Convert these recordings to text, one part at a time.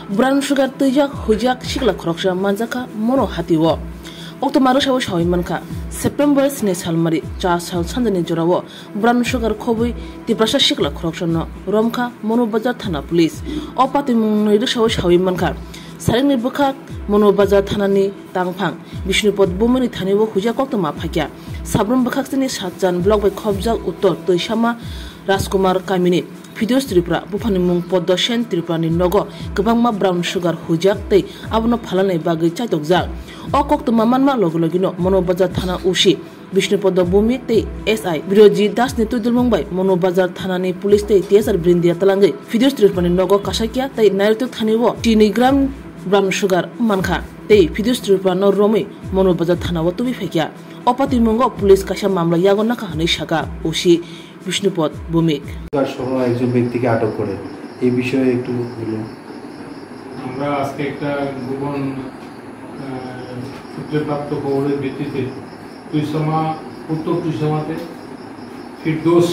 Brown sugar tujak hujak shikla khoroksa manjaka mono hatiwo. Octomaru shawo shawimanka September sne salmari cha sal sandani jorawo brown sugar khobui tiprasa shikla khoroksa no romkha mono bazar thana police opati mungni shawo shawimanka Saringni bukha mono bazar thanani tangphang Bishnupot bumuni thaniwo hujak octoma phakya Sabrum bakhaksini satjan block by khobjak uttor toishama Rajkumar Kamini Video Tripura Bufani Mung Podoshen Tripurani Nogo Kabangma Brown Sugar Hujak Tei Abono Phalane Bagi Chaitokjak O Kokto Mamanma Logologino Mono Bazar Thana Ushi Bishnupodo Bumi Tei SI Biroji Das Nitudul Mumbai Mono Bazar Thanani Police Tei Tiasar Brindia Talangai Video Tripurani Nogo Kasakya Tei Naruto Thaniwo 10 gram Brown Sugar Mankha Tei Video Tripurano Romi Mono Bazar Thanawo Tubi Fekya Opati Mungo Police Kasha Mamla Yago Naka Hani Shaka Ushi Vishnupad Bhowmik সহ একজন ব্যক্তিকে আটক করে এই বিষয়ে একটু বলুন। আমরা আজকে একটা গোপন সূত্রে প্রাপ্ত খবরের ভিত্তিতে উত্তর তুইসমাতে ফিরদৌস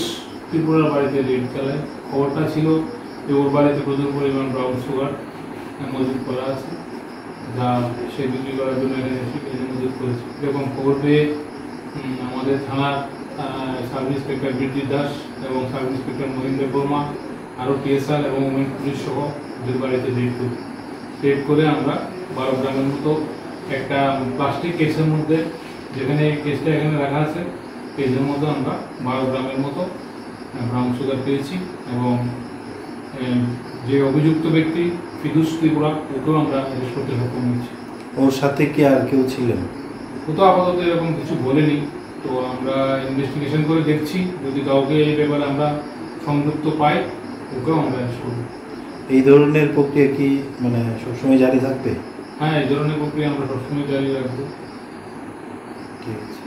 ত্রিপুরার বাড়িতে রেড চালায়। খবরটা ছিল যে ওর বাড়িতে প্রচুর পরিমাণ ব্রাউন সুগার মজুত করা আছে, যা সে বিক্রি করার জন্য এখানে মজুত করেছে। এরকম খবর পেয়ে আমাদের থানার সাব ইন্সপেক্টর বিদ্যুৎ দাস এবং সাব ইন্সপেক্টর মহেন্দ্র বর্মা আরও টিএসআর এবং উমেন পুলিশ সহ ওদের বাড়িতে রেড করে আমরা 12 গ্রামের মতো একটা প্লাস্টিক কেসের মধ্যে, যেখানে কেসটা এখানে রাখা আছে কেসের মধ্যে আমরা 12 গ্রামের মতো ব্রাউন সুগার পেয়েছি এবং যে অভিযুক্ত ব্যক্তি ফিরদৌস ত্রিপুরা ওকেও আমরা অ্যারেস্ট করতে সক্ষম হয়েছি। ওর সাথে কি আর কেউ ছিলেন? ও তো আপাতত এরকম কিছু বলেনি, তো আমরা ইনভেস্টিগেশন করে দেখছি, যদি কাউকে এই ব্যাপারে আমরা সংযুক্ত পাই ওকেও আমরা অ্যারেস্ট করব। এই ধরনের প্রক্রিয়া কি মানে সবসময় জারি থাকবে? হ্যাঁ, এই ধরনের প্রক্রিয়া আমরা সবসময় জারি রাখবো। ঠিক আছে।